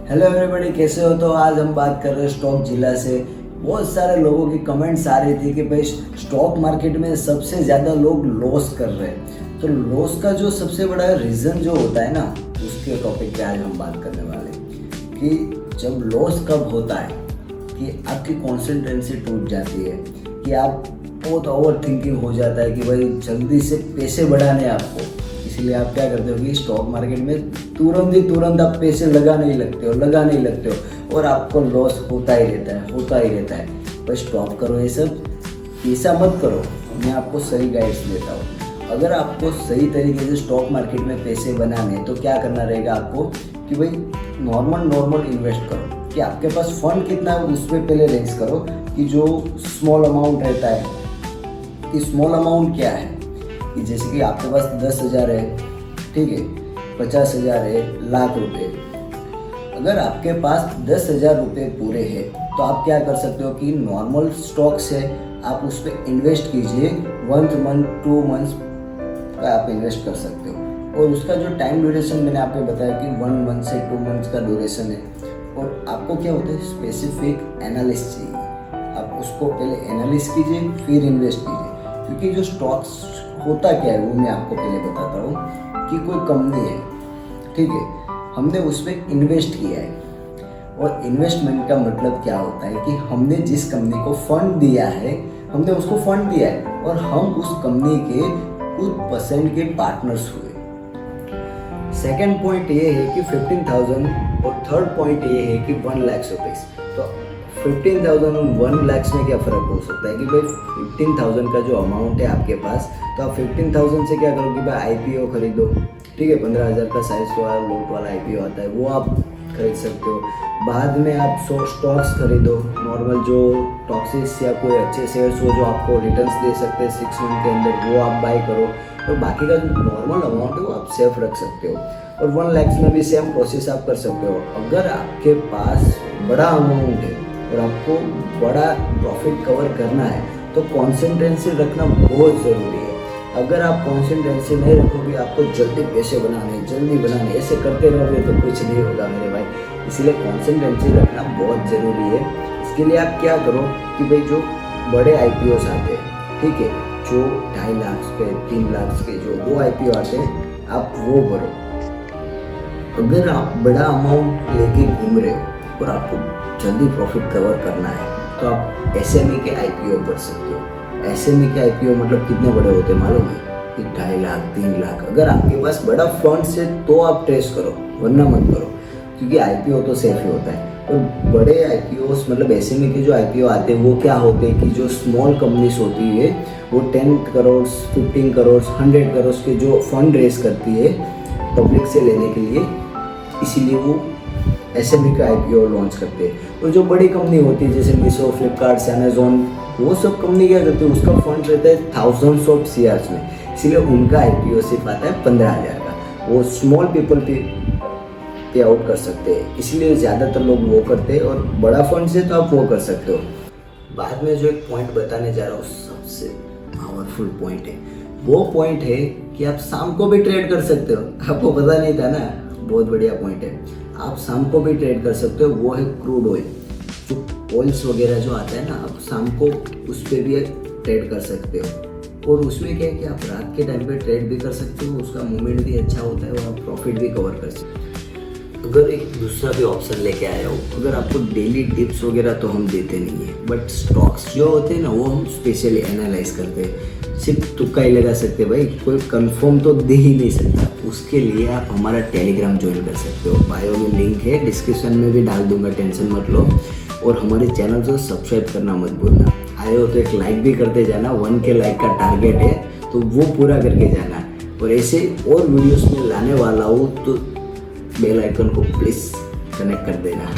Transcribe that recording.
Hello everybody, कैसे हो? तो आज हम बात कर रहे हैं स्टॉक जिला से। बहुत सारे लोगों की कमेंट्स आ रही थी कि भाई स्टॉक मार्केट में सबसे ज़्यादा लोग लॉस कर रहे हैं। तो लॉस का जो सबसे बड़ा रीज़न जो होता है ना, उसके टॉपिक पे आज हम बात करने वाले हैं कि जब लॉस कब होता है कि आपकी कॉन्सेंट्रेंसी टूट जाती है, कि आप बहुत ओवर थिंकिंग हो जाता है कि भाई जल्दी से पैसे बढ़ाने हैं आपको। इसलिए आप क्या करते हो कि स्टॉक मार्केट में तुरंत आप पैसे लगा नहीं लगते हो और आपको लॉस होता ही रहता है। बस स्टॉप करो ये सब, ऐसा मत करो। मैं आपको सही गाइड्स देता हूँ। अगर आपको सही तरीके से स्टॉक मार्केट में पैसे बनाने तो क्या करना रहेगा आपको कि भाई नॉर्मल इन्वेस्ट करो। कि आपके पास फंड कितना है उसमें पहले रेज करो कि जो स्मॉल अमाउंट रहता है, कि स्मॉल अमाउंट क्या है, कि जैसे कि आपके पास 10,000 है, ठीक है, 50,000 है, लाख रुपए। अगर आपके पास 10,000 रुपये पूरे हैं तो आप क्या कर सकते हो कि नॉर्मल स्टॉक से आप उस पर इन्वेस्ट कीजिए। 1 मंथ 2 मंथ्स का आप इन्वेस्ट कर सकते हो। और उसका जो टाइम ड्यूरेशन मैंने आपको बताया कि 1 मंथ से 2 मंथ्स का ड्यूरेशन है। और आपको क्या होता है, स्पेसिफिक एनालिस्ट चाहिए। आप उसको पहले एनालिस्ट कीजिए फिर इन्वेस्ट कीजिए। क्योंकि जो स्टॉक्स होता क्या है वो मैं आपको पहले बताता हूँ कि कोई कंपनी है, ठीक है, हमने उस पर इन्वेस्ट किया है। और इन्वेस्टमेंट का मतलब क्या होता है कि हमने जिस कंपनी को फंड दिया है, हमने उसको फंड दिया है और हम उस कंपनी के कुछ परसेंट के पार्टनर्स हुए। सेकेंड पॉइंट ये है कि 15,000 और थर्ड पॉइंट ये है कि 1 लाख रुपीज़। तो 15,000 और 1 लाख में क्या फ़र्क हो सकता है कि भाई 15,000 का जो अमाउंट है आपके पास, तो आप 15,000 से क्या करो कि भाई आईपीओ खरीदो, ठीक है। 15,000 का साइज वाला लोट वाला आईपीओ आता है, वो आप खरीद सकते हो। बाद में आप 100 स्टॉक्स खरीदो, नॉर्मल जो टॉक्सिस या कोई अच्छे शेयर्स हो जो आपको रिटर्न्स दे सकते हैं 6 मंथ के अंदर, वो आप बाई करो। और बाकी का जो नॉर्मल अमाउंट है वो आप सेफ रख सकते हो। और 1 लाख में भी सेम प्रोसेस आप कर सकते हो। अगर आपके पास बड़ा अमाउंट है और आपको बड़ा प्रॉफिट कवर करना है तो कॉन्सेंट्रेंसी रखना बहुत ज़रूरी है। अगर आप कॉन्सेंट्रेंसी नहीं रखोगे, आपको जल्दी पैसे बनाने ऐसे करते रहोगे तो कुछ नहीं होगा मेरे भाई। इसलिए कॉन्सेंट्रेंसी रखना बहुत ज़रूरी है। इसके लिए आप क्या करो कि भाई जो बड़े आईपीओस आते हैं, ठीक है, जो 2.5 लाख के 3 लाख के जो वो आईपीओ आते हैं, आप वो भरो। अगर आप बड़ा अमाउंट लेके घूम रहे हो और आपको जल्दी प्रॉफिट कवर करना है तो आप एसएमई के आईपीओ भर सकते हो। एसएमई के आईपीओ मतलब कितने बड़े होते हैं मालूम है? कि 2.5 लाख 3 लाख। अगर आपके पास बड़ा फंड है तो आप ट्रेस करो, वरना मत करो, क्योंकि आईपीओ तो सेफ ही होता है। और बड़े आईपीओ मतलब एसएमई के जो आईपीओ आते हैं वो क्या होते हैं कि जो स्मॉल कंपनीज होती है वो 10 करोड़ 15 करोड़ 100 करोड़ के जो फंड रेस करती है पब्लिक से लेने के लिए, इसीलिए वो एसएमई का आईपीओ लॉन्च करते हैं। और जो बड़ी कंपनी होती है जैसे मीशो, फ्लिपकार्ट, अमेजोन, वो सब कंपनी क्या करती है, उसका फंड रहता है थाउजेंड्स ऑफ सीआर्स में, इसलिए उनका आईपीओ सिर्फ आता है 15,000 का। वो स्मॉल पीपल पे आउट कर सकते हैं, इसलिए ज़्यादातर लोग वो करते हैं। और बड़ा फंड से तो आप वो कर सकते हो। बाद में जो एक पॉइंट बताने जा रहा हूँ सबसे पावरफुल पॉइंट है, वो पॉइंट है कि आप शाम को भी ट्रेड कर सकते हो। आपको पता नहीं था ना, बहुत बढ़िया पॉइंट है। आप शाम को भी ट्रेड कर सकते हो, वो है क्रूड ऑयल। जो ऑयल्स वगैरह जो आता है ना, आप शाम को उस पर भी ट्रेड कर सकते हो। और उसमें क्या है कि आप रात के टाइम पे ट्रेड भी कर सकते हो, उसका मूवमेंट भी अच्छा होता है और आप प्रॉफिट भी कवर कर सकते हो। अगर एक दूसरा भी ऑप्शन लेके आया हो, अगर आपको डेली टिप्स वगैरह तो हम देते नहीं है, बट स्टॉक्स जो होते हैं ना वो हम स्पेशली एनालाइज करते हैं। सिर्फ तुक्का ही लगा सकते हैं भाई, कोई कंफर्म तो दे ही नहीं सकता। उसके लिए आप हमारा टेलीग्राम ज्वाइन कर सकते हो, बायो में लिंक है, डिस्क्रिप्शन में भी डाल दूंगा, टेंशन मत लो। और हमारे चैनल को सब्सक्राइब करना मत भूलना। आए हो तो एक लाइक भी करते जाना, 1K लाइक का टारगेट है तो वो पूरा करके जाना। और ऐसे और वीडियोस में लाने वाला हूँ तो बेल आइकन को प्लीज़ कनेक्ट कर देना।